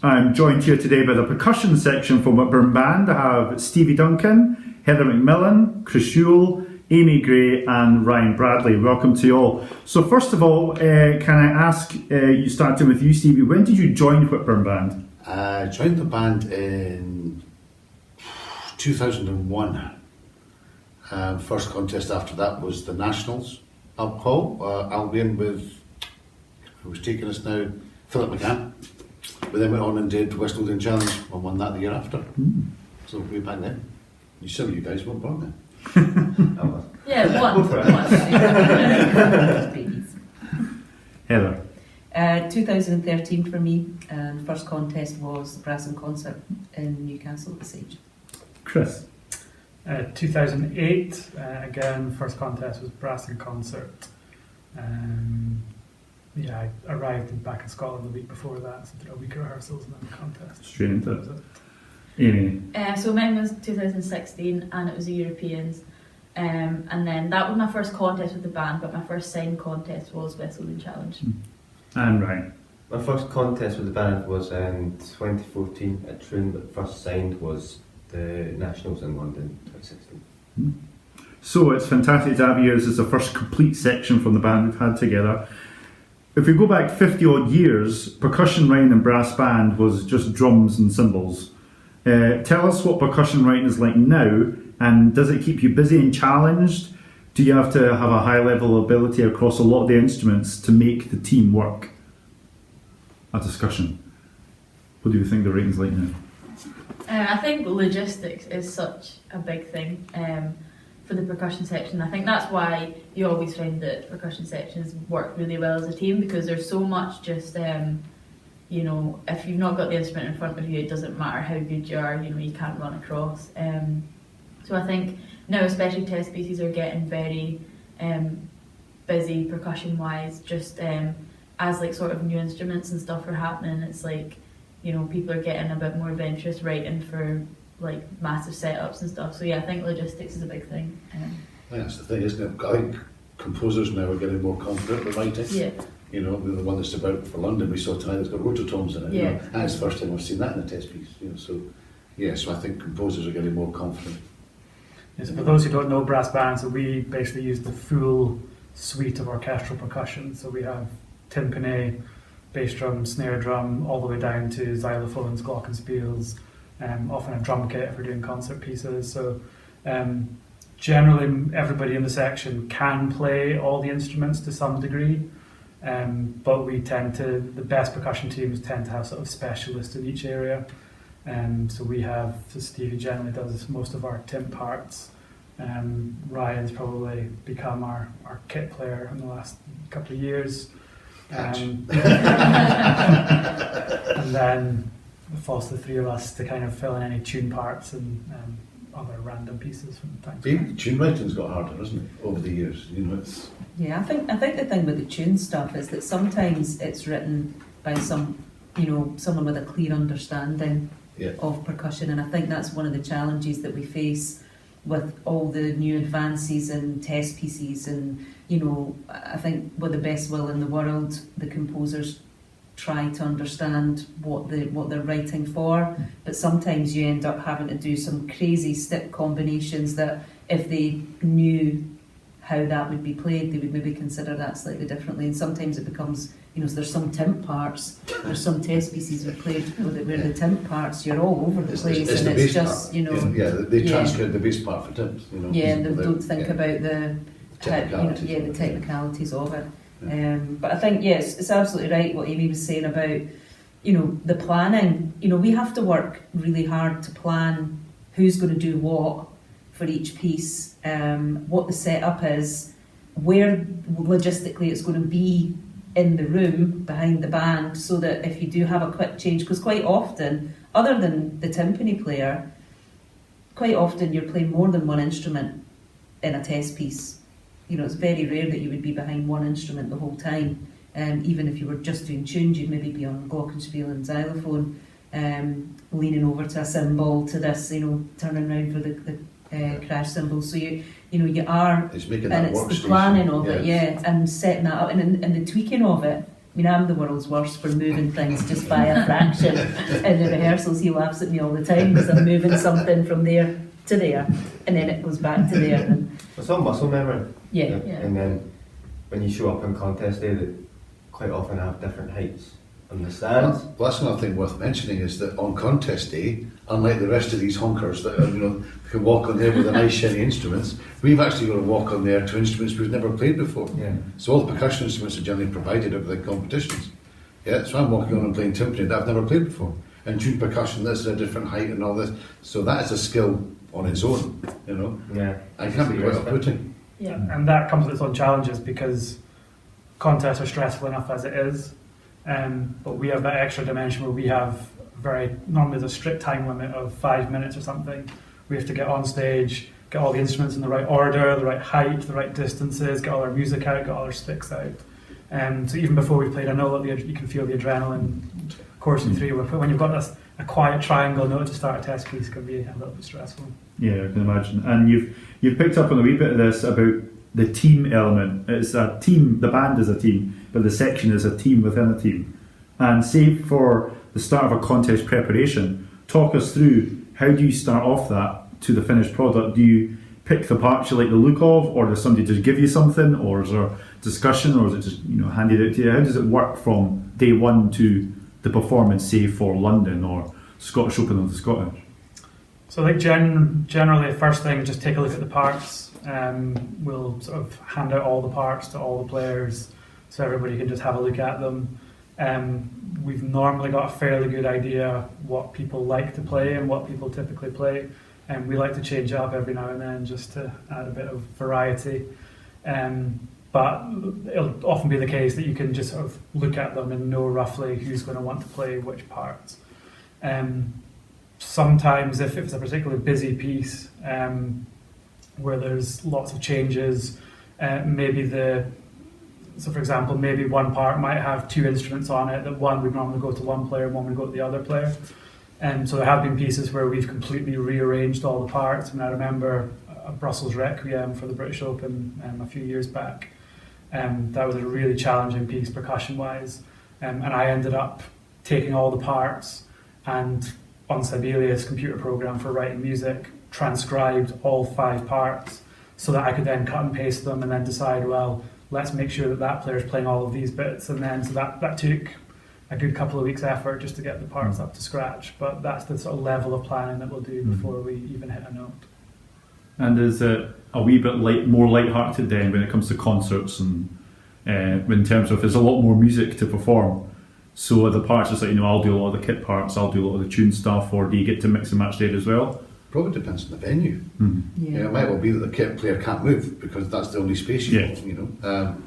I'm joined here today by the percussion section from Whitburn Band. I have Stevie Duncan, Heather McMillan, Chris Yule, Amy Gray and Ryan Bradley. Welcome to you all. So first of all, can I ask, you starting with you, Stevie, when did you join Whitburn Band? I joined the band in 2001. First contest after that was the Nationals up Hull, Albion with, who's taking us now, Philip McCann. We then went on and did Westwood Challenge and won that the year after. So way back then. Some of you guys weren't born then. Yeah, one. Heather. 2013 for me, and first contest was the Brass and Concert in Newcastle at the Sage. Chris. 2008, again, first contest was Brass and Concert. I arrived back in Scotland the week before that, so did a week of rehearsals and then the contest. Straight into it. Amy. So mine was 2016 and it was the Europeans. And then that was my first contest with the band, but my first signed contest was Westwood Challenge. And Ryan. My first contest with the band was in 2014 at Troon, but first signed was the Nationals in London 2016. So it's fantastic to have you as the first complete section from the band we've had together. If we go back 50 odd years, percussion writing and brass band was just drums and cymbals. Tell us what percussion writing is like now, and does it keep you busy and challenged? Do you have to have a high level of ability across a lot of the instruments to make the team work? A discussion. What do you think the writing's like now? I think logistics is such a big thing for the percussion section. I think that's why you always find that percussion sections work really well as a team, because there's so much just, you know, if you've not got the instrument in front of you, it doesn't matter how good you are, you know, you can't run across. So I think now especially test pieces are getting very busy percussion wise, just as like sort of new instruments and stuff are happening, it's like, you know, people are getting a bit more adventurous writing for like massive setups and stuff. So yeah, I think logistics is a big thing. That's the thing, isn't it? I think composers now are getting more confident with writing. Yeah. You know, the one that's about for London we saw tonight that's got rototones in it. Yeah. You know? And it's the first time I've seen that in a test piece. You know, so yeah, so I think composers are getting more confident. Yes, for those who don't know brass bands, so we basically use the full suite of orchestral percussion. So we have timpani, bass drum, snare drum, all the way down to xylophones, glockenspiels, often a drum kit if we're doing concert pieces. So generally everybody in the section can play all the instruments to some degree, but we tend to, the best percussion teams tend to have sort of specialists in each area. So we have, so Stevie generally does most of our timp parts. Ryan's probably become our kit player in the last couple of years. And then it falls to the three of us to kind of fill in any tune parts and other random pieces from time to time. Tune writing's got harder, isn't it, over the years? You know, it's Yeah, I think the thing with the tune stuff is that sometimes it's written by someone with a clear understanding of percussion, and I think that's one of the challenges that we face with all the new advances and test pieces. And you know, I think with the best will in the world, the composers try to understand what they're writing for, but sometimes you end up having to do some crazy step combinations that if they knew how that would be played, they would maybe consider that slightly differently. And sometimes it becomes, you know, so there's some timp parts, there's some test pieces we've played where the timp parts, you're all over the place, it's and the it's bass just, part. you know, they transcribe the bass part for timps. You know, and they don't think about the technicalities, the technicalities of it. But I think yes, it's absolutely right what Amy was saying about, you know, the planning. You know, we have to work really hard to plan who's going to do what for each piece, what the setup is, where logistically it's going to be in the room behind the band, so that if you do have a quick change, because quite often, other than the timpani player, quite often you're playing more than one instrument in a test piece. You know, it's very rare that you would be behind one instrument the whole time. Even if you were just doing tunes, you'd maybe be on glockenspiel and xylophone, leaning over to a cymbal, to this, you know, turning around for the crash cymbal. So you are, it's making and that it's workstation. the planning of it, and setting that up, and the tweaking of it mean, I'm the world's worst for moving things just by a fraction. In the rehearsals, he laughs at me all the time because I'm moving something from there to there, and then it goes back to there. And It's all muscle memory. yeah, And then when you show up on contest day, they quite often have different heights on the stands. Well, that's another thing worth mentioning is that on contest day, unlike the rest of these honkers that are, can walk on there with the nice shiny instruments, we've actually got to walk on there to instruments we've never played before. Yeah. So all the percussion instruments are generally provided at the competitions. Yeah, so I'm walking on and playing timpani that I've never played before. And tuned percussion, this is a different height and all this. So that is a skill on its own, Yeah. I can't be quite off-putting. Yeah. And that comes with its own challenges because contests are stressful enough as it is. But we have that extra dimension where we have normally there's a strict time limit of 5 minutes or something. We have to get on stage, get all the instruments in the right order, the right height, the right distances, get all our music out, get all our sticks out. So even before we played a note, you can feel the adrenaline coursing through. When you've got a quiet triangle note to start a test piece, it can be a little bit stressful. Yeah, I can imagine. And you've picked up on a wee bit of this about the team element. It's a team, the band is a team, but the section is a team within a team. And say for the start of a contest preparation, talk us through how do you start off that to the finished product? Do you pick the parts you like the look of, or does somebody just give you something, or is there discussion, or is it just handed out to you? How does it work from day one to the performance, say for London or Scottish Open of the Scottish? So I think generally the first thing is just take a look at the parts. We'll sort of hand out all the parts to all the players so everybody can just have a look at them. We've normally got a fairly good idea what people like to play and what people typically play, and we like to change it up every now and then just to add a bit of variety. But it'll often be the case that you can just sort of look at them and know roughly who's going to want to play which parts. Sometimes if it's a particularly busy piece where there's lots of changes, so for example, maybe one part might have two instruments on it, that one would normally go to one player and one would go to the other player. So there have been pieces where we've completely rearranged all the parts. And I remember a Brussels Requiem for the British Open a few years back. That was a really challenging piece percussion-wise. And I ended up taking all the parts and on Sibelius computer program for writing music, transcribed all 5 parts so that I could then cut and paste them and then decide, well, let's make sure that player's playing all of these bits. And then so that took a good couple of weeks' effort just to get the parts up to scratch. But that's the sort of level of planning that we'll do before we even hit a note. And is it a wee bit more light-hearted then when it comes to concerts and in terms of there's a lot more music to perform? So the parts just like, I'll do a lot of the kit parts, I'll do a lot of the tune stuff, or do you get to mix and match there as well? Probably depends on the venue. yeah. It might well be that the kit player can't move because that's the only space you've got,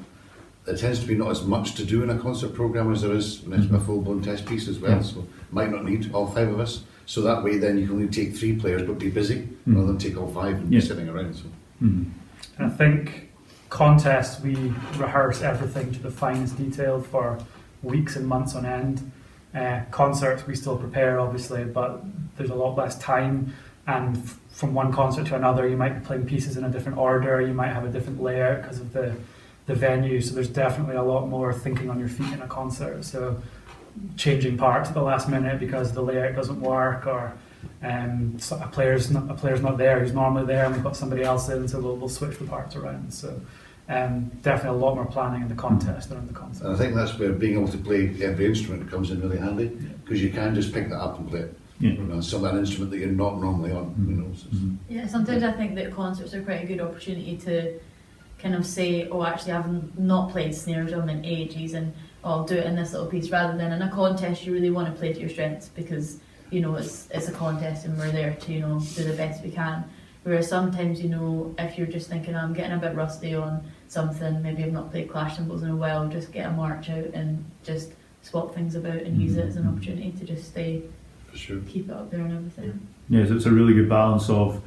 There tends to be not as much to do in a concert programme as there is when it's a full-blown test piece as well, so might not need all 5 of us. So that way then you can only take 3 players but be busy rather than take all 5 and be sitting around. So. And I think contests, we rehearse everything to the finest detail for weeks and months on end. Concerts, we still prepare obviously, but there's a lot less time, and from one concert to another you might be playing pieces in a different order, you might have a different layout because of the venue, so there's definitely a lot more thinking on your feet in a concert. So changing parts at the last minute because the layout doesn't work, or a player's not there who's normally there and we've got somebody else in, so we'll switch the parts around. So definitely a lot more planning in the contest than in the concert. And I think that's where being able to play every instrument comes in really handy, because you can just pick that up and play it. Some of that instrument that you're not normally on. Yeah, sometimes I think that concerts are quite a good opportunity to kind of say, oh, actually I've not played snare drum in ages and I'll do it in this little piece, rather than in a contest you really want to play to your strengths because it's a contest and we're there to do the best we can. Whereas sometimes if you're just thinking, I'm getting a bit rusty on something, maybe I've not played clash cymbals in a while, just get a march out and just swap things about and use it as an opportunity to just stay, For sure. keep it up there and everything. Yes, it's a really good balance of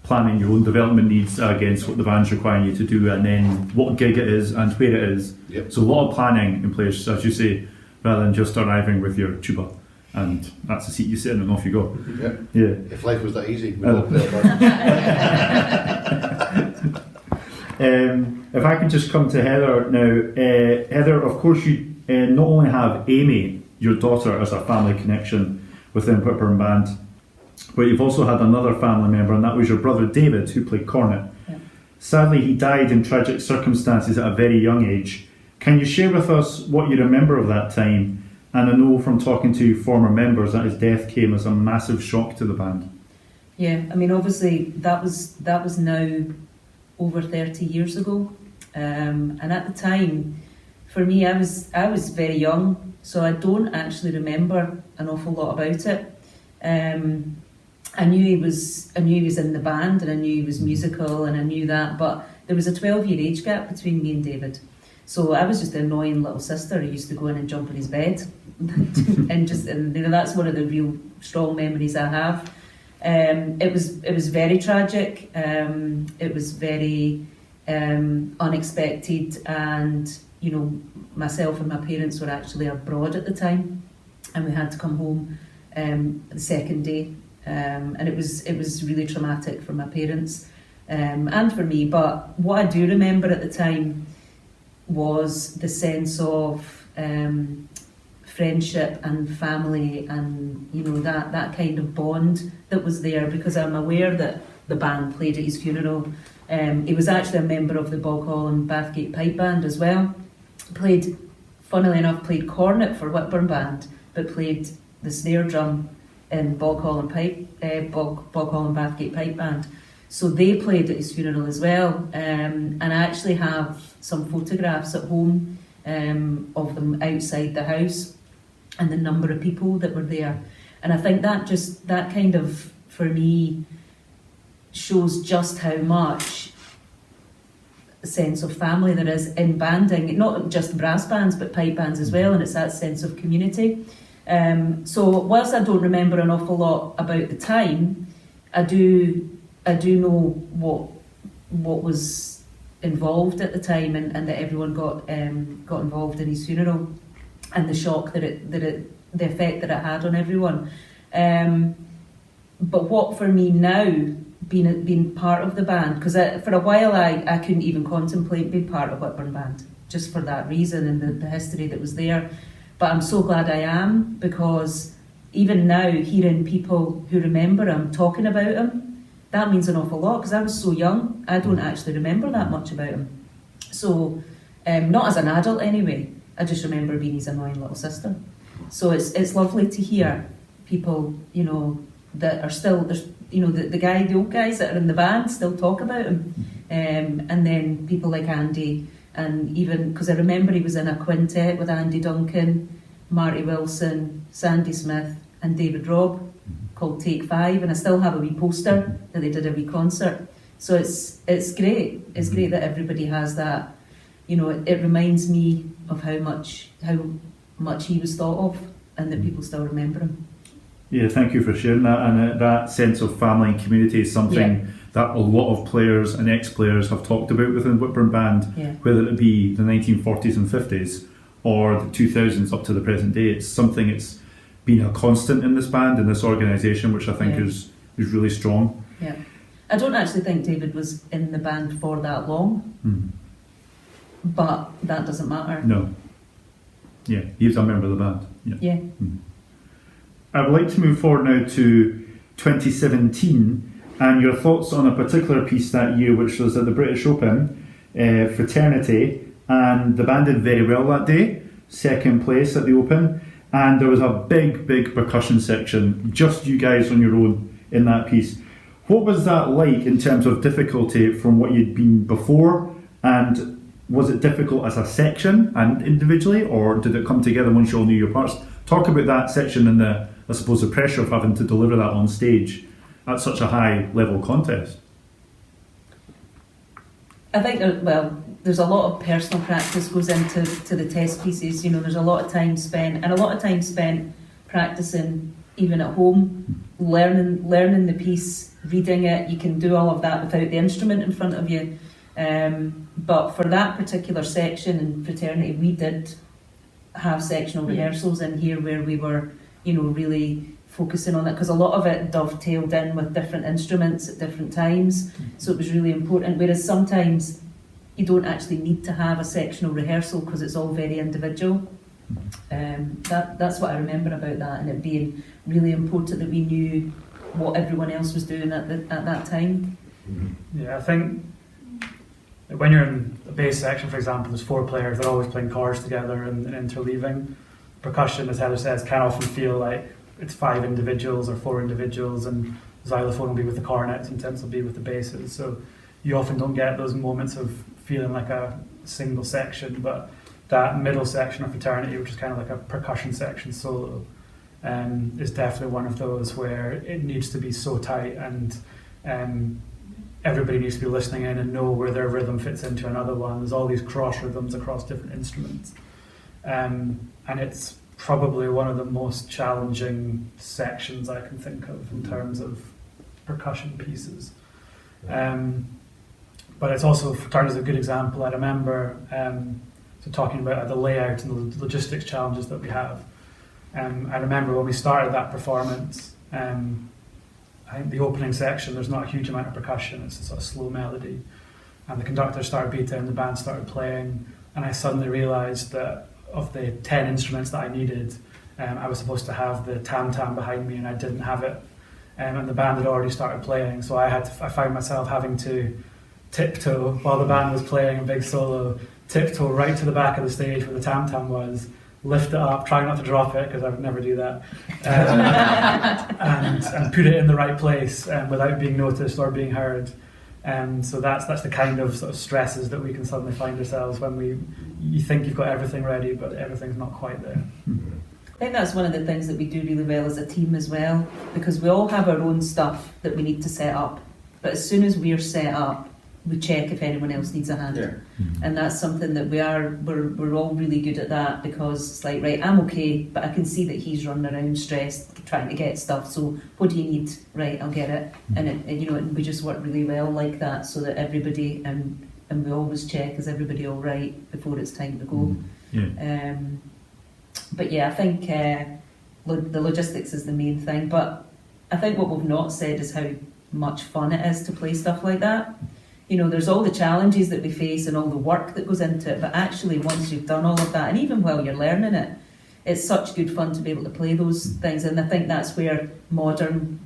planning your own development needs against what the band's requiring you to do, and then what gig it is and where it is. Yep. So a lot of planning in place, as you say, rather than just arriving with your tuba and that's the seat you sit in and off you go. Yep. Yeah. If life was that easy, we'd all play a band. If I could just come to Heather now. Heather, of course you not only have Amy, your daughter, as a family connection within Whitburn Band, but you've also had another family member, and that was your brother David, who played cornet. Yeah. Sadly, he died in tragic circumstances at a very young age. Can you share with us what you remember of that time? And I know from talking to former members that his death came as a massive shock to the band. Yeah, I mean, obviously that was now over 30 years ago, and at the time, for me, I was very young, so I don't actually remember an awful lot about it. I knew he was in the band, and I knew he was musical, and I knew that, but there was a 12-year age gap between me and David. So I was just an annoying little sister who used to go in and jump on his bed, and that's one of the real strong memories I have. It was very tragic. It was very unexpected, and myself and my parents were actually abroad at the time, and we had to come home the second day, and it was really traumatic for my parents and for me. But what I do remember at the time was the sense of friendship and family, and that kind of bond that was there, because I'm aware that the band played at his funeral. He was actually a member of the Boghall and Bathgate Pipe Band as well. Funnily enough, played cornet for Whitburn Band, but played the snare drum in Boghall and Bathgate Pipe Band. So they played at his funeral as well, and I actually have some photographs at home of them outside the house, and the number of people that were there. And I think that kind of, for me, shows just how much sense of family there is in banding, not just brass bands but pipe bands as well, and it's that sense of community. So whilst I don't remember an awful lot about the time, I do know what was involved at the time, and that everyone got involved in his funeral, and the shock the effect that it had on everyone. But what for me now, being part of the band, because for a while I couldn't even contemplate being part of Whitburn Band, just for that reason and the history that was there. But I'm so glad I am, because even now, hearing people who remember him talking about him, that means an awful lot, because I was so young, I don't actually remember that much about him. So, not as an adult anyway, I just remember being his annoying little sister. So it's lovely to hear people, that are still, the old guys that are in the band still talk about him. And then people like Andy, and even, because I remember he was in a quintet with Andy Duncan, Marty Wilson, Sandy Smith and David Robb, called Take 5, and I still have a wee poster that they did a wee concert. So it's great. It's great that everybody has that. It reminds me of how much he was thought of, and that people still remember him. Yeah, thank you for sharing that. And that sense of family and community is something that a lot of players and ex-players have talked about within Whitburn Band, whether it be the 1940s and 50s or the 2000s up to the present day. It's something that's been a constant in this band, in this organisation, which I think is really strong. Yeah. I don't actually think David was in the band for that long, but that doesn't matter. No. Yeah, he was a member of the band. Yeah. I would like to move forward now to 2017 and your thoughts on a particular piece that year, which was at the British Open, Fraternity, and the band did very well that day, second place at the Open, and there was a big percussion section, just you guys on your own in that piece. What was that like in terms of difficulty from what you'd been before, and was it difficult as a section and individually, or did it come together once you all knew your parts? Talk about that section and the pressure of having to deliver that on stage at such a high level contest. I think there's a lot of personal practice goes into the test pieces. There's a lot of time spent practicing even at home, learning the piece, reading it. You can do all of that without the instrument in front of you. But for that particular section in Fraternity, we did have sectional rehearsals in here where we were, really focusing on it, because a lot of it dovetailed in with different instruments at different times. So it was really important. Whereas sometimes you don't actually need to have a sectional rehearsal because it's all very individual. That's what I remember about that, and it being really important that we knew what everyone else was doing at that time. Yeah, I think when you're in a bass section, for example, there's 4 players, they're always playing chords together and interleaving. Percussion, as Heather says, can often feel like it's 5 individuals or 4 individuals, and xylophone will be with the cornets and tints will be with the basses. So you often don't get those moments of feeling like a single section, but that middle section of Fraternity, which is kind of like a percussion section solo, is definitely one of those where it needs to be so tight, and everybody needs to be listening in and know where their rhythm fits into another one. There's all these cross rhythms across different instruments. And it's probably one of the most challenging sections I can think of in terms of percussion pieces. But it's also, Fraternity is a good example. I remember talking about the layout and the logistics challenges that we have. I remember when we started that performance, I think the opening section, there's not a huge amount of percussion, it's a sort of slow melody. And the conductor started beating and the band started playing, and I suddenly realised that of the 10 instruments that I needed, I was supposed to have the tam-tam behind me and I didn't have it. And the band had already started playing, so I found myself having to tiptoe while the band was playing a big solo, tiptoe right to the back of the stage where the tam-tam was, lift it up, try not to drop it because I would never do that, and put it in the right place without being noticed or being heard. So that's the kind of sort of stresses that we can suddenly find ourselves when you think you've got everything ready, but everything's not quite there. I think that's one of the things that we do really well as a team as well, because we all have our own stuff that we need to set up, but as soon as we're set up, we check if anyone else needs a hand. And that's something that we're all really good at that, because it's like, right, I'm okay, but I can see that he's running around stressed trying to get stuff, so what do you need? Right, I'll get it. And we just work really well like that, so that everybody, and we always check, is everybody all right before it's time to go. But yeah, I think the logistics is the main thing, but I think what we've not said is how much fun it is to play stuff like that. There's all the challenges that we face and all the work that goes into it, but actually once you've done all of that, and even while you're learning it, it's such good fun to be able to play those things. And I think that's where modern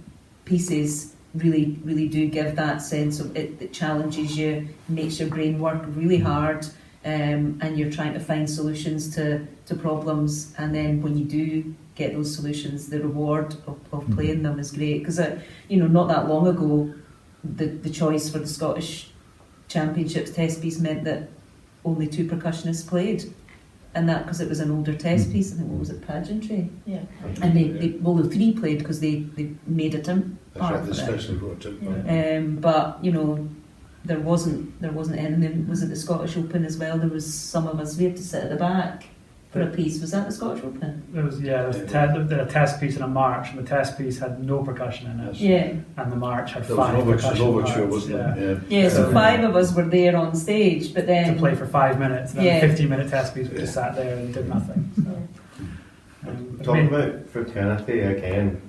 pieces really, really do give that sense of it that challenges you, makes your brain work really hard, and you're trying to find solutions to problems. And then when you do get those solutions, the reward of playing them is great. Because, not that long ago, the choice for the Scottish Championships test piece meant that only 2 percussionists played, and that because it was an older test piece. I think, what was it, pageantry? Yeah. And the 3 played because they made a timp part That's right, for they especially wrote a timp part. But there wasn't anything. Was it the Scottish Open as well? There was some of us, we had to sit at the back for a piece. Was that the Scottish Open? There was a test piece and a march, and the test piece had no percussion in it. Yeah. And the march had There 5 was percussion an overture, parts. wasn't it? Yeah, so 5 of us were there on stage, but then To play for 5 minutes, and then a 15-minute test piece, we just sat there and did nothing. So. Talking about Fraternity again,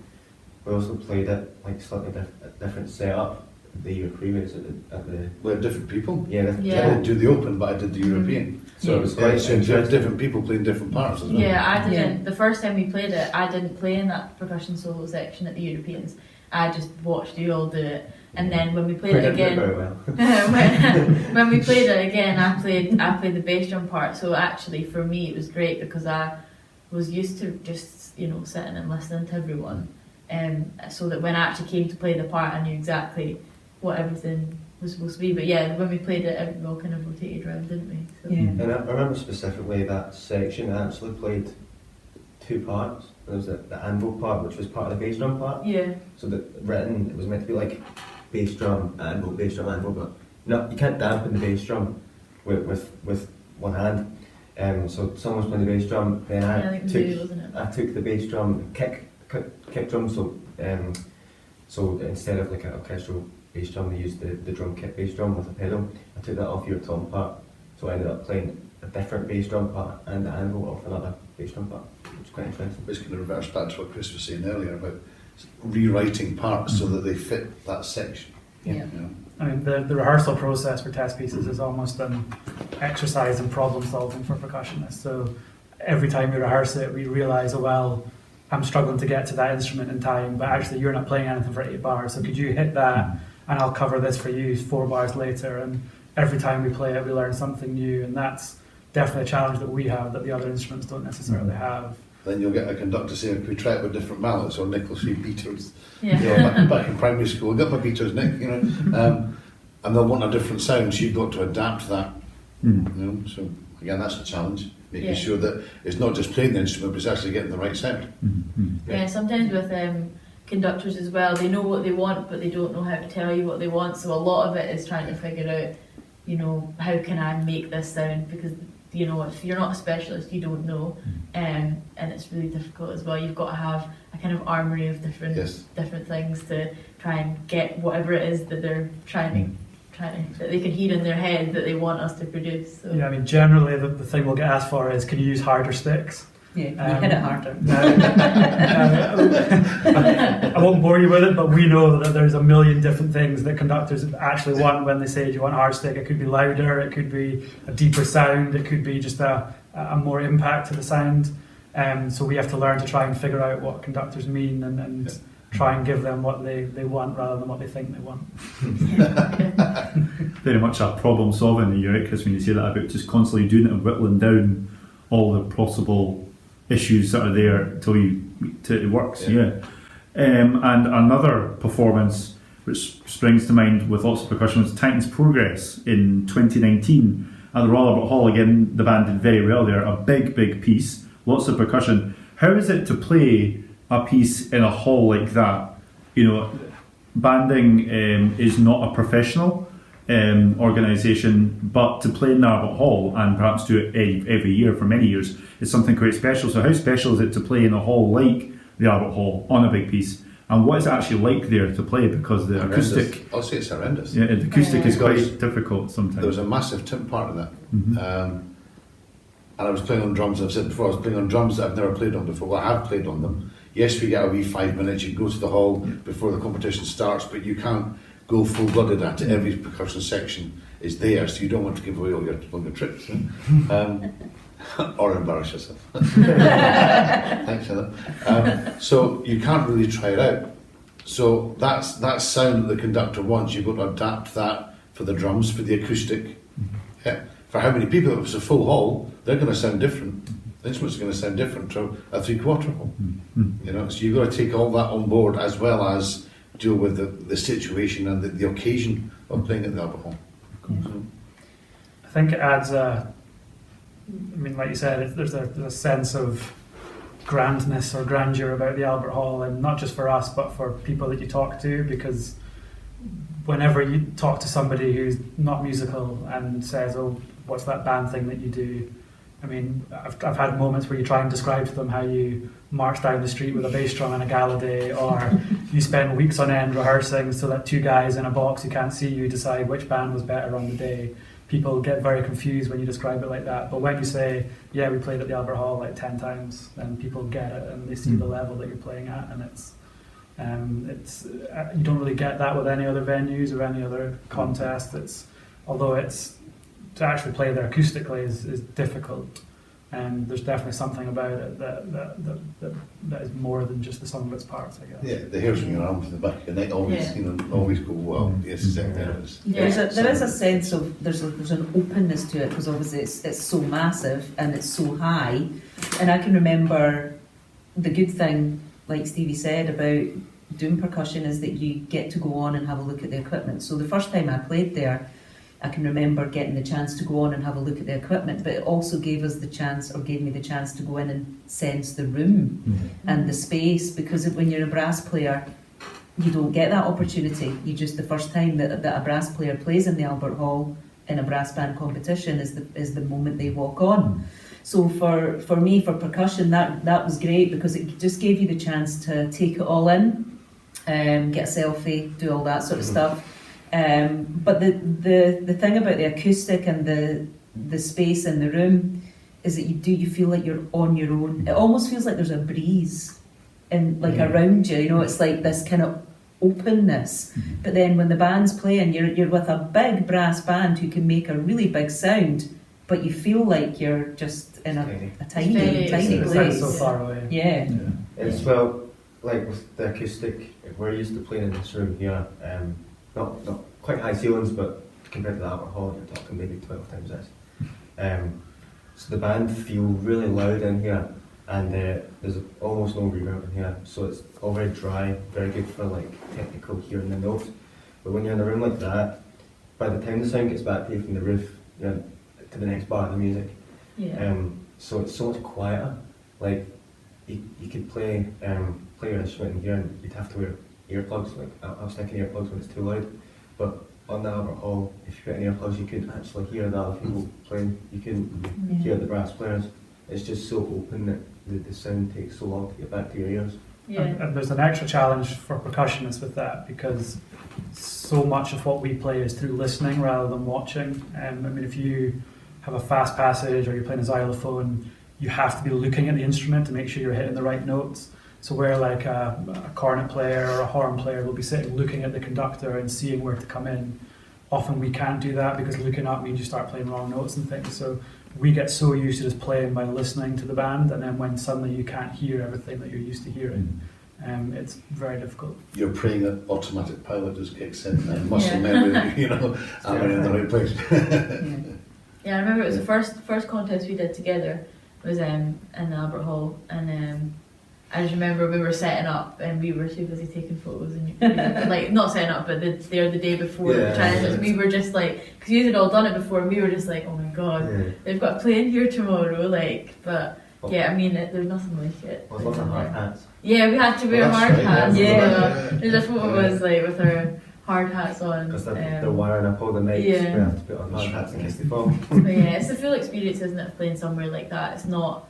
we also played it like slightly different setup the year previous at the We had different people. yeah. I didn't do the Open, but I did the European. So it was Yeah, quite so you have interesting. different people playing different parts as well. Yeah, I didn't. The first time we played it, I didn't play in that percussion solo section at the Europeans. I just watched you all do it, and then when we played We it didn't do it again, very well. when we played it again, I played the bass drum part. So actually, for me, it was great because I was used to just sitting and listening to everyone, so that when I actually came to play the part, I knew exactly what everything was supposed to be. But yeah, when we played it, we all kind of rotated around, didn't we? So. Yeah. And I remember specifically that section I actually played 2 parts. There was the anvil part, which was part of the bass drum part. Yeah. So it was meant to be like bass drum, anvil, but no, you can't dampen the bass drum with one hand. So someone was playing the bass drum, then I think it was wasn't it? I took the bass drum kick drum, so instead of like an orchestral bass drum, they used the drum kit bass drum with a pedal. I took that off your tom part, so I ended up playing a different bass drum part and the anvil off another bass drum part, which is quite interesting. It's going to reverse back to what Chris was saying earlier about rewriting parts so that they fit that section. Yeah. I mean, the rehearsal process for test pieces is almost an exercise in problem solving for percussionists. So every time we rehearse it, we realise, oh well, I'm struggling to get to that instrument in time, but actually you're not playing anything for 8 bars, so could you hit that and I'll cover this for you 4 bars later. And every time we play it, we learn something new, and that's definitely a challenge that we have that the other instruments don't necessarily have. Then you'll get a conductor saying, "Can we try it with different mallets?" Or Nick will say beaters. Yeah. You know, back in primary school, I got my beaters, Nick. You know, and they'll want a different sound, so you've got to adapt that. You know, so again, that's a challenge, making sure that it's not just playing the instrument, but it's actually getting the right sound. Yeah, sometimes with conductors as well, they know what they want, but they don't know how to tell you what they want. So a lot of it is trying to figure out, you know, how can I make this sound? Because, you know, if you're not a specialist, you don't know, and it's really difficult as well. You've got to have a kind of armoury of different things to try and get whatever it is that they're trying to that they can hear in their head that they want us to produce. So. Yeah, I mean, generally the thing we'll get asked for is, can you use harder sticks? Yeah, you hit it harder. I won't bore you with it, but we know that there's a million different things that conductors actually want when they say, do you want hard stick? It could be louder, it could be a deeper sound, it could be just a more impact to the sound. So we have to learn to try and figure out what conductors mean and try and give them what they want rather than what they think they want. Very much a problem solving in your Chris when you say that about just constantly doing it and whittling down all the possible issues that are there till it works. And another performance which springs to mind with lots of percussion was Titan's Progress in 2019 at the Royal Albert Hall. Again, the band did very well there. A big piece, lots of percussion. How is it to play a piece in a hall like that? You know, banding is not a professional organisation, but to play in the Albert Hall and perhaps do it every year for many years is something quite special. So how special is it to play in a hall like the Albert Hall on a big piece? And what is it actually like there to play? Because the acoustic... I'll say it's horrendous. Yeah, the acoustic is quite difficult sometimes. There was a massive timp part of that. And I was playing on drums, I've said before, I was playing on drums that I've never played on before. Well, I have played on them. Yes, we get a wee 5 minutes, you go to the hall before the competition starts, but you can't go full-blooded at it. Every percussion section is there, so you don't want to give away all your tricks. Or embarrass yourself. Thanks for that. So you can't really try it out. So that's that sound that the conductor wants. You've got to adapt that for the drums, for the acoustic. Yeah. For how many people? If it's a full hall, they're going to sound different. The instruments are going to sound different to a 3/4 hall. You know, so you've got to take all that on board as well as deal with the situation and the occasion of playing at the Albert Hall. So. I think it adds I mean, like you said, there's a sense of grandness or grandeur about the Albert Hall, and not just for us, but for people that you talk to, because whenever you talk to somebody who's not musical and says, oh, what's that band thing that you do? I mean, I've had moments where you try and describe to them how you march down the street with a bass drum and a Galladay, or you spend weeks on end rehearsing so that 2 guys in a box who can't see you decide which band was better on the day. People get very confused when you describe it like that. But when you say, yeah, we played at the Albert Hall like 10 times, then people get it and they see the level that you're playing at, and it's you don't really get that with any other venues or any other contest. Although to actually play there acoustically is difficult, and there's definitely something about it that is more than just the sum of its parts, I guess. Yeah, the hairs on your arm from the back of your neck always, always go well. Yes, exactly. There is a sense of there's an openness to it, because obviously it's so massive and it's so high, and I can remember the good thing, like Stevie said, about doing percussion is that you get to go on and have a look at the equipment. So the first time I played there, I can remember getting the chance to go on and have a look at the equipment, but it also gave me the chance to go in and sense the room and the space, because when you're a brass player, you don't get that opportunity. The first time that a brass player plays in the Albert Hall in a brass band competition is the moment they walk on. So for me, for percussion, that was great, because it just gave you the chance to take it all in, get a selfie, do all that sort of stuff. But the thing about the acoustic and the space in the room is that you feel like you're on your own. It almost feels like there's a breeze around you. You know, it's like this kind of openness. But then when the band's playing, you're with a big brass band who can make a really big sound, but you feel like you're just in Tiny. a tiny, It's tiny very- It's place. so far away. Yeah. It's well, like with the acoustic, we're used to playing in this room here. Not quite high ceilings, but compared to the Albert Hall, you're talking maybe 12 times this. So the band feel really loud in here, and there's almost no reverb in here, so it's all very dry, very good for like technical hearing the notes. But when you're in a room like that, by the time the sound gets back to you from the roof, you're to the next bar of the music. Yeah. So it's so much quieter. Like you could play your instrument in here, and you'd have to wear earplugs. Like I was thinking earplugs when it's too loud, but on the Albert Hall, if you put in earplugs, you couldn't actually hear the other people playing. You couldn't hear the brass players. It's just so open that the sound takes so long to get back to your ears. Yeah. And there's an extra challenge for percussionists with that, because so much of what we play is through listening rather than watching. I mean, if you have a fast passage or you're playing a xylophone, you have to be looking at the instrument to make sure you're hitting the right notes. So where like a cornet player or a horn player will be sitting looking at the conductor and seeing where to come in, often we can't do that because looking up means you start playing wrong notes and things. So we get so used to just playing by listening to the band, and then when suddenly you can't hear everything that you're used to hearing, it's very difficult. You're praying that automatic pilot just kicks in and muscle memory, I'm in the right place. Yeah, I remember it was the first contest we did together was in the Albert Hall, and I just remember we were setting up and we were too busy taking photos and like not setting up, but the day before the challenges, we were just like, because you had all done it before, and we were just like, oh my god, they've got to play in here tomorrow, like, but yeah, I mean, there's nothing like it. Well, lots of hard hats. Yeah, we had to wear Well, that's hard right, hats. yeah. There's a photo of us like with our hard hats on. Because they're wiring up all the mics, yeah. we have to put on hard hats in case they fall. But yeah, it's a full experience, isn't it, playing somewhere like that? It's not,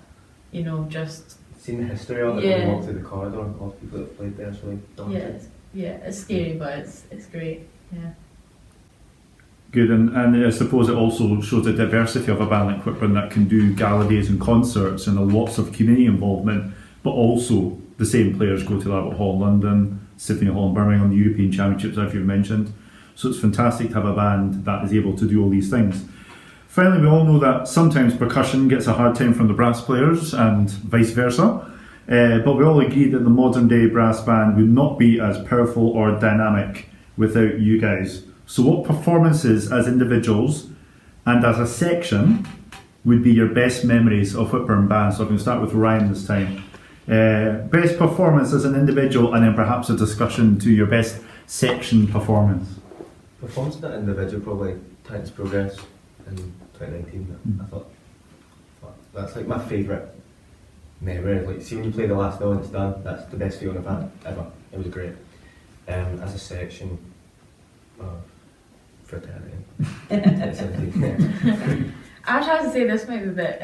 just Seen the history of it when you walk through the corridor, all the people that played there, it's really daunting. it's scary, but it's great. Yeah. Good, and I suppose it also shows the diversity of a band like Whitburn that can do gala days and concerts and lots of community involvement, but also the same players go to the Albert Hall in London, Symphony Hall in Birmingham, the European Championships, as you've mentioned. So it's fantastic to have a band that is able to do all these things. Finally, we all know that sometimes percussion gets a hard time from the brass players and vice versa, but we all agree that the modern day brass band would not be as powerful or dynamic without you guys. So what performances as individuals and as a section would be your best memories of Whitburn Band? So I'm going to start with Ryan this time. Best performance as an individual, and then perhaps a discussion to your best section performance. Performance of that individual, probably Titan's Progress in 2019. I thought that's like my favourite memory. Like, see when you play the last note and it's done, that's the best feeling I've had ever. It was great. As a section, Fraternity. I was trying to say this might be a bit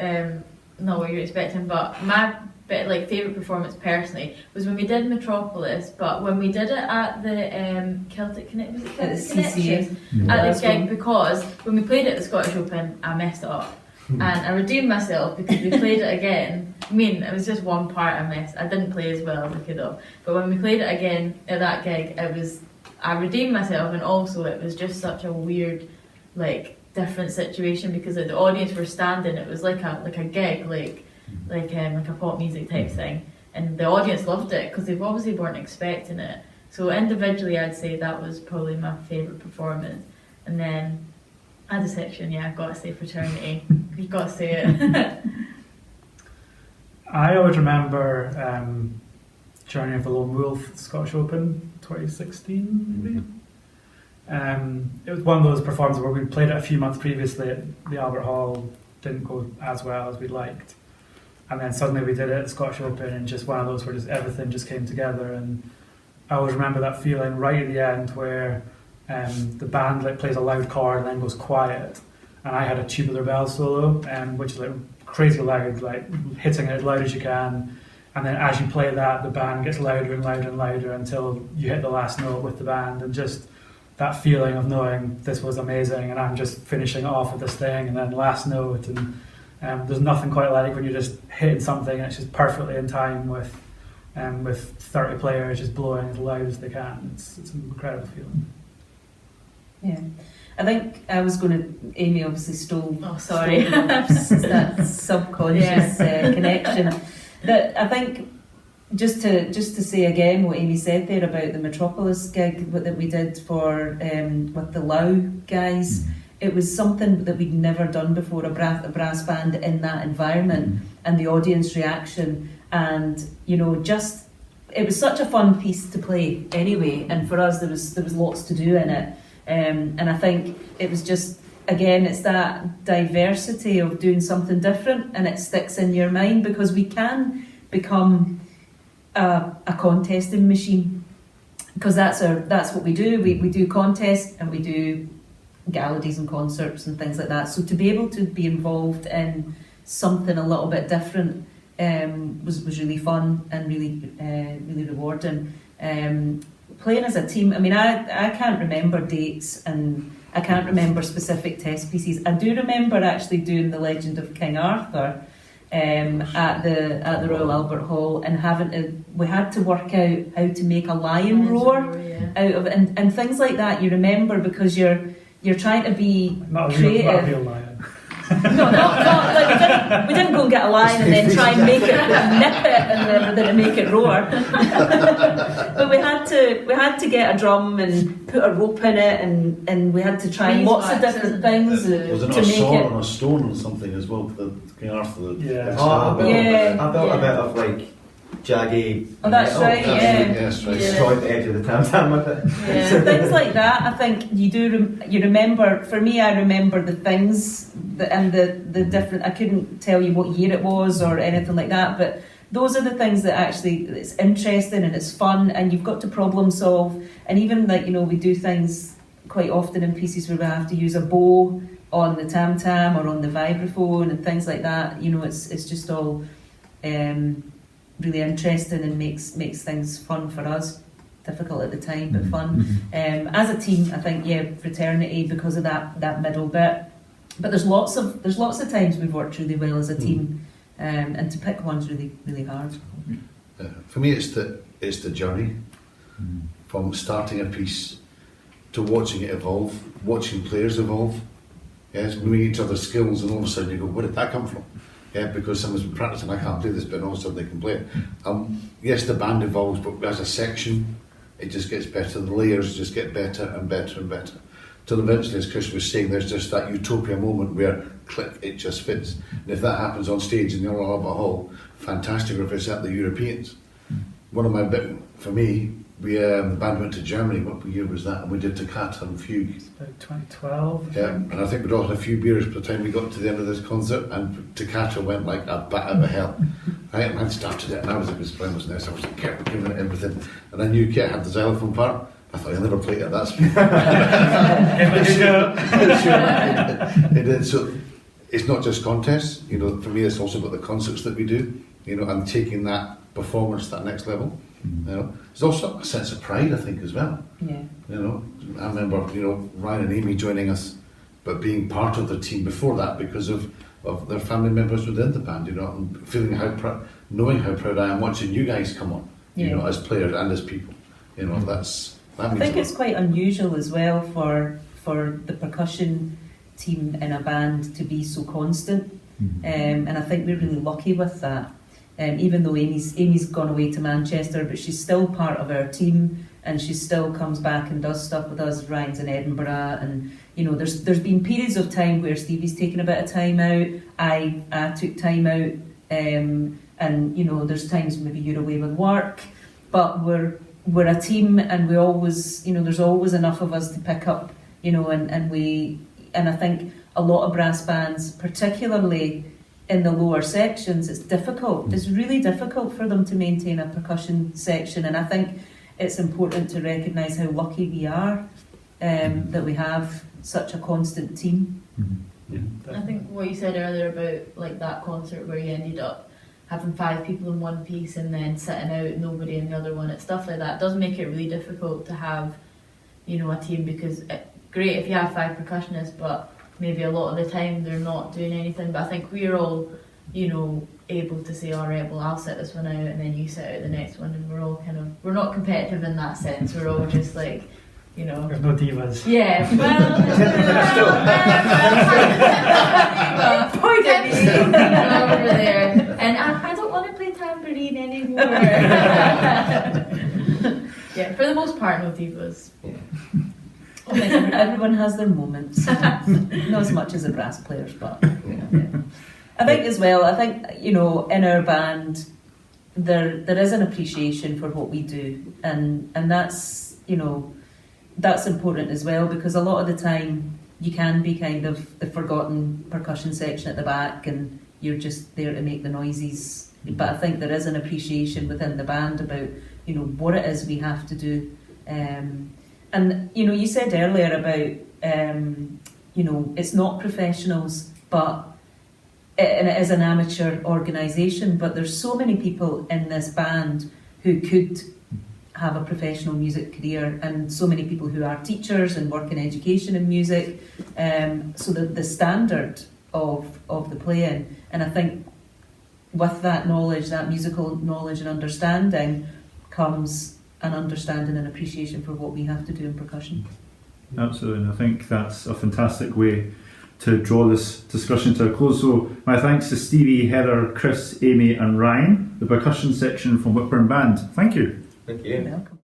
not what you're expecting, but my favourite performance personally was when we did Metropolis, but when we did it at the Celtic Connection, At the CCA. at the gig, because when we played it at the Scottish Open, I messed it up. And I redeemed myself because we played it again. I mean, it was just one part I missed. I didn't play as well as I could have. But when we played it again at that gig, I redeemed myself, and also it was just such a weird, different situation because the audience were standing. It was like a gig, like a pop music type thing, and the audience loved it because they obviously weren't expecting it. So individually, I'd say that was probably my favourite performance, and then as a section, I've got to say Fraternity. You've got to say it. I always remember Journey of the Lone Wolf, Scottish Open, 2016 maybe. It was one of those performances where we played it a few months previously at the Albert Hall, didn't go as well as we'd liked. And then suddenly we did it at the Scottish Open, and just one of those where just everything just came together. And I always remember that feeling right at the end where the band plays a loud chord and then goes quiet. And I had a tubular bell solo, which is crazy loud, hitting it as loud as you can. And then as you play that, the band gets louder and louder and louder until you hit the last note with the band. And just that feeling of knowing this was amazing and I'm just finishing off with this thing and then last note. And there's nothing quite like when you're just hitting something and it's just perfectly in time with 30 players just blowing as loud as they can. It's an incredible feeling. Yeah. I think I was going to, Amy obviously stole, Oh, sorry. stole that subconscious connection. That I think, just to say again what Amy said there about the Metropolis gig that we did for with the Lau guys, it was something that we'd never done before, a brass band in that environment, and the audience reaction, and just it was such a fun piece to play anyway, and for us there was lots to do in it. And I think it was just, again, it's that diversity of doing something different, and it sticks in your mind, because we can become a contesting machine, because that's what we do. We do contests, and we do galleries and concerts and things like that. So to be able to be involved in something a little bit different was really fun and really rewarding. Playing as a team, I mean, I can't remember dates, and I can't remember specific test pieces. I do remember actually doing The Legend of King Arthur at the Royal Albert Hall, and we had to work out how to make a lion roar out of it, and things like that. You remember, because you're trying to be creative. Not a real lion. No, like we didn't go and get a lion and then try and make it, nip it and everything to make it roar. But we had to get a drum and put a rope in it, and we had to try lots of different things Was it to not a make sword it. or a stone or something as well for the King Arthur? Yeah. I built a Yeah. bit of like jaggy. Oh, that's metal. right, yeah. Yes, right. Yeah. Destroyed the edge of the tam with it. So things like that, I think you do. You remember. For me, I remember the things and the different. I couldn't tell you what year it was or anything like that, but those are the things that actually it's interesting and it's fun, and you've got to problem solve. And even like we do things quite often in pieces where we have to use a bow on the tam tam or on the vibraphone and things like that. It's just all really interesting and makes things fun for us. Difficult at the time, but fun. As a team, I think Fraternity, because of that middle bit. But there's lots of times we've worked really well as a team, and to pick one's really really hard. For me, it's the journey from starting a piece to watching it evolve, watching players evolve. Yes, knowing each other's skills, and all of a sudden you go, where did that come from? Yeah, because someone's been practicing, I can't play this, but all of a sudden they can play it. Yes, the band evolves, but as a section, it just gets better. The layers just get better and better and better. Till eventually, as Chris was saying, there's just that utopia moment where, click, it just fits. And if that happens on stage in the Royal Albert Hall, fantastic. Or if it's at the Europeans. One of my for me, the band went to Germany. What year was that? And we did Toccata and Fugue. It's about 2012. Yeah, and I think we'd all had a few beers by the time we got to the end of this concert, and Toccata went like a bat out of hell. Right, and I started it, and I was like, this was nice. I was like, kept giving it everything, and I knew Kit had the xylophone part. I thought, I'll never play it at that speed. It did. So it's not just contests. For me, it's also about the concerts that we do. And taking that performance to that next level. There's also a sense of pride, I think, as well. Yeah. I remember, Ryan and Amy joining us, but being part of the team before that because of their family members within the band, and feeling knowing how proud I am watching you guys come on, as players and as people. That means I think it's quite unusual as well for the percussion team in a band to be so constant, and I think we're really lucky with that. Even though Amy's gone away to Manchester, but she's still part of our team, and she still comes back and does stuff with us. Ryan's in Edinburgh, and there's been periods of time where Stevie's taken a bit of time out. I took time out, and there's times maybe you're away with work, but we're a team, and we always there's always enough of us to pick up, and I think a lot of brass bands, particularly in the lower sections, it's difficult. It's really difficult for them to maintain a percussion section, and I think it's important to recognise how lucky we are that we have such a constant team. I think what you said earlier about like that concert where you ended up having 5 people in one piece and then sitting out nobody in the other one, it's stuff like that does make it really difficult to have a team, because great if you have 5 percussionists, but maybe a lot of the time they're not doing anything. But I think we're all, able to say, all right, well, I'll sit this one out and then you sit out the next one, and we're all we're not competitive in that sense. We're all just like you know. There's no divas. Yeah, well, Point at me. over there, and I don't want to play tambourine anymore. Yeah, for the most part, no divas. I think everyone has their moments. Not as much as the brass players, but yeah. I think as well, in our band there is an appreciation for what we do, and that's that's important as well, because a lot of the time you can be kind of the forgotten percussion section at the back and you're just there to make the noises. But I think there is an appreciation within the band about what it is we have to do. And you said earlier about it's not professionals, and it is an amateur organisation, but there's so many people in this band who could have a professional music career, and so many people who are teachers and work in education and music, so the standard of the playing, and I think with that knowledge, that musical knowledge and understanding, comes an understanding and appreciation for what we have to do in percussion. Absolutely, and I think that's a fantastic way to draw this discussion to a close. So my thanks to Stevie, Heather, Chris, Amy and Ryan, the percussion section from Whitburn Band. Thank you. Thank you. You're welcome.